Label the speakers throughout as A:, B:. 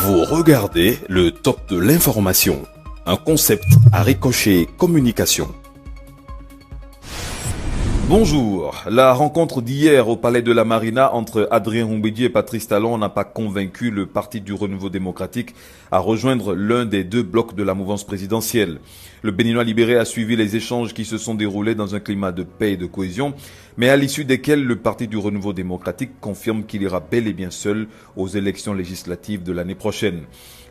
A: Vous regardez le top de l'information, un concept à Ricochet Communication. Bonjour, la rencontre d'hier au Palais de la Marina entre Adrien Humbedji et Patrice Talon n'a pas convaincu le Parti du Renouveau Démocratique à rejoindre l'un des deux blocs de la mouvance présidentielle. Le Béninois libéré a suivi les échanges qui se sont déroulés dans un climat de paix et de cohésion, mais à l'issue desquels le Parti du Renouveau Démocratique confirme qu'il ira bel et bien seul aux élections législatives de l'année prochaine.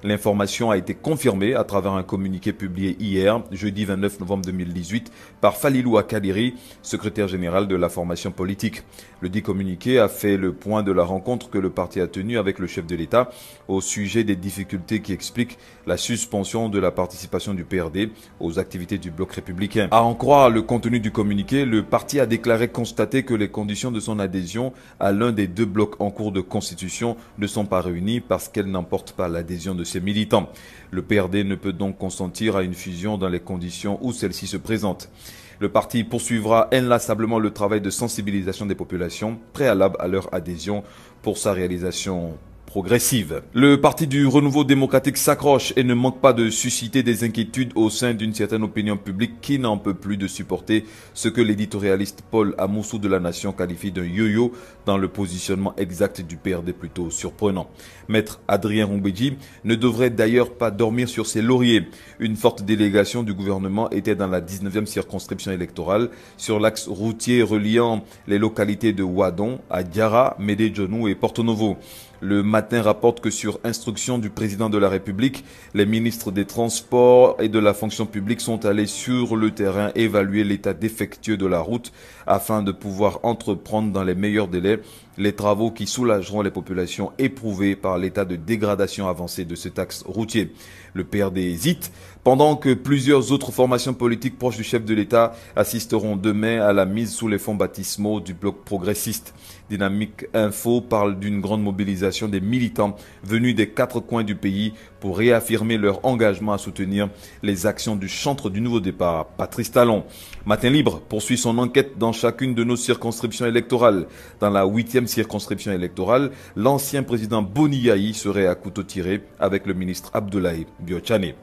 A: L'information a été confirmée à travers un communiqué publié hier, jeudi 29 novembre 2018, par Falilou Akadiri, secrétaire général de la formation politique. Le dit communiqué a fait le point de la rencontre que le parti a tenue avec le chef de l'État au sujet des difficultés qui expliquent la suspension de la participation du PRD aux activités du bloc républicain. À en croire le contenu du communiqué, le parti a déclaré constater que les conditions de son adhésion à l'un des deux blocs en cours de constitution ne sont pas réunies parce qu'elles n'emportent pas l'adhésion de ses militants. Le PRD ne peut donc consentir à une fusion dans les conditions où celle-ci se présente. Le parti poursuivra inlassablement le travail de sensibilisation des populations préalable à leur adhésion pour sa réalisation progressive. Le Parti du Renouveau Démocratique s'accroche et ne manque pas de susciter des inquiétudes au sein d'une certaine opinion publique qui n'en peut plus de supporter ce que l'éditorialiste Paul Amoussou de La Nation qualifie d'un yo-yo dans le positionnement exact du PRD plutôt surprenant. Maître Adrien Humbedji ne devrait d'ailleurs pas dormir sur ses lauriers. Une forte délégation du gouvernement était dans la 19e circonscription électorale sur l'axe routier reliant les localités de Ouadon, Adiara, Médé-Djonou et Porto Novo. Le Matin rapporte que sur instruction du président de la République, les ministres des Transports et de la fonction publique sont allés sur le terrain évaluer l'état défectueux de la route afin de pouvoir entreprendre dans les meilleurs délais les travaux qui soulageront les populations éprouvées par l'état de dégradation avancée de cet axe routier. Le PRD hésite, pendant que plusieurs autres formations politiques proches du chef de l'État assisteront demain à la mise sous les fonds baptismaux du bloc progressiste. Dynamique Info parle d'une grande mobilisation des militants venus des quatre coins du pays pour réaffirmer leur engagement à soutenir les actions du chantre du nouveau départ, Patrice Talon. Matin Libre poursuit son enquête dans chacune de nos circonscriptions électorales. Dans la 8e circonscription électorale, l'ancien président Boni Yayi serait à couteau tiré avec le ministre Abdoulaye Biotchane.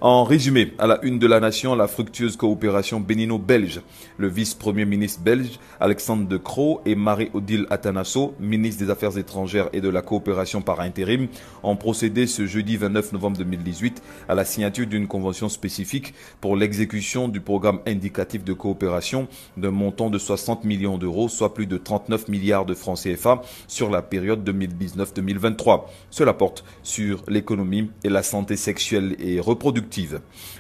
A: En résumé, à la une de La Nation, la fructueuse coopération bénino-belge. Le vice-premier ministre belge, Alexandre De Croo, et Marie-Odile Atanasso, ministre des Affaires étrangères et de la coopération par intérim, ont procédé ce jeudi 29 novembre 2018 à la signature d'une convention spécifique pour l'exécution du programme indicatif de coopération d'un montant de 60 millions d'euros, soit plus de 39 milliards de francs CFA sur la période 2019-2023. Cela porte sur l'économie et la santé sexuelle et reproductive.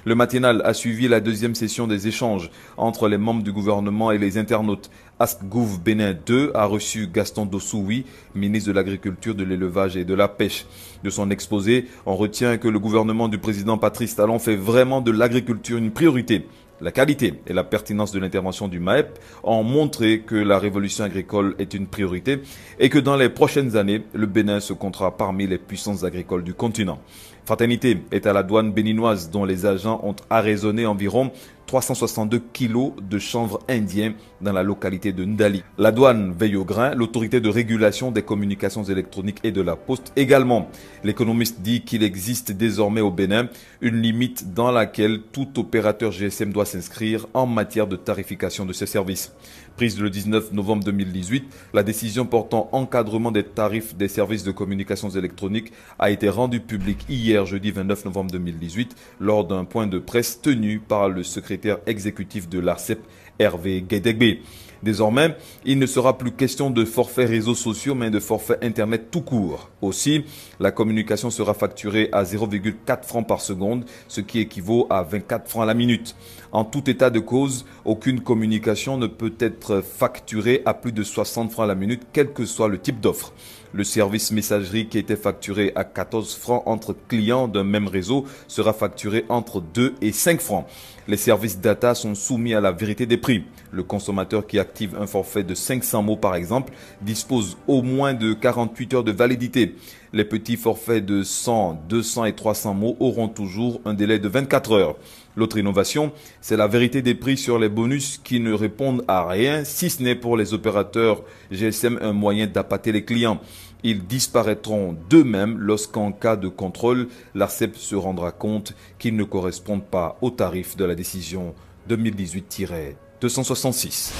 A: Le matinal a suivi la deuxième session des échanges entre les membres du gouvernement et les internautes. Ask-Gouv Bénin 2 a reçu Gaston Dossoui, ministre de l'Agriculture, de l'Élevage et de la Pêche. De son exposé, on retient que le gouvernement du président Patrice Talon fait vraiment de l'agriculture une priorité. La qualité et la pertinence de l'intervention du MAEP ont montré que la révolution agricole est une priorité et que dans les prochaines années, le Bénin se comptera parmi les puissances agricoles du continent. Fraternité est à la douane béninoise dont les agents ont arraisonné environ 362 kilos de chanvre indien dans la localité de Ndali. La douane veille au grain, l'autorité de régulation des communications électroniques et de la poste également. L'économiste dit qu'il existe désormais au Bénin une limite dans laquelle tout opérateur GSM doit s'inscrire en matière de tarification de ses services. Prise le 19 novembre 2018, la décision portant encadrement des tarifs des services de communications électroniques a été rendue publique hier jeudi 29 novembre 2018 lors d'un point de presse tenu par le secrétaire exécutif de l'ARCEP, Hervé Guédégbé. Désormais, il ne sera plus question de forfait réseaux sociaux, mais de forfait Internet tout court. Aussi, la communication sera facturée à 0,4 francs par seconde, ce qui équivaut à 24 francs à la minute. En tout état de cause, aucune communication ne peut être facturée à plus de 60 francs à la minute, quel que soit le type d'offre. Le service messagerie qui était facturé à 14 francs entre clients d'un même réseau sera facturé entre 2 et 5 francs. Les services data sont soumis à la vérité des prix. Le consommateur qui active un forfait de 500 mots par exemple dispose au moins de 48 heures de validité. Les petits forfaits de 100, 200 et 300 mots auront toujours un délai de 24 heures. L'autre innovation, c'est la vérité des prix sur les bonus qui ne répondent à rien, si ce n'est pour les opérateurs GSM un moyen d'appâter les clients. Ils disparaîtront d'eux-mêmes lorsqu'en cas de contrôle, l'ARCEP se rendra compte qu'ils ne correspondent pas au tarif de la décision 2018-266.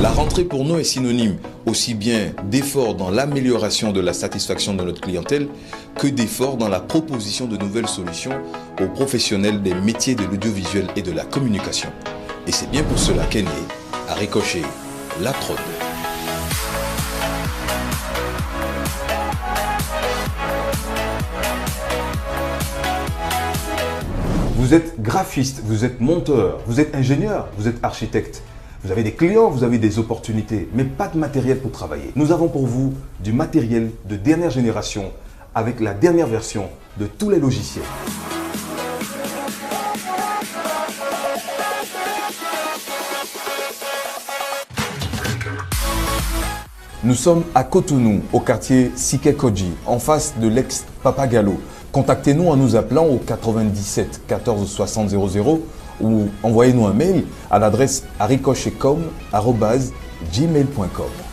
B: La rentrée pour nous est synonyme aussi bien d'efforts dans l'amélioration de la satisfaction de notre clientèle que d'efforts dans la proposition de nouvelles solutions aux professionnels des métiers de l'audiovisuel et de la communication. Et c'est bien pour cela qu'est née, à Ricochet, la prod.
C: Vous êtes graphiste, vous êtes monteur, vous êtes ingénieur, vous êtes architecte. Vous avez des clients, vous avez des opportunités, mais pas de matériel pour travailler. Nous avons pour vous du matériel de dernière génération avec la dernière version de tous les logiciels. Nous sommes à Cotonou, au quartier Sikekoji, en face de l'ex-Papagalo. Contactez-nous en nous appelant au 97 14 60 00 ou envoyez-nous un mail à l'adresse aricochetcom@gmail.com.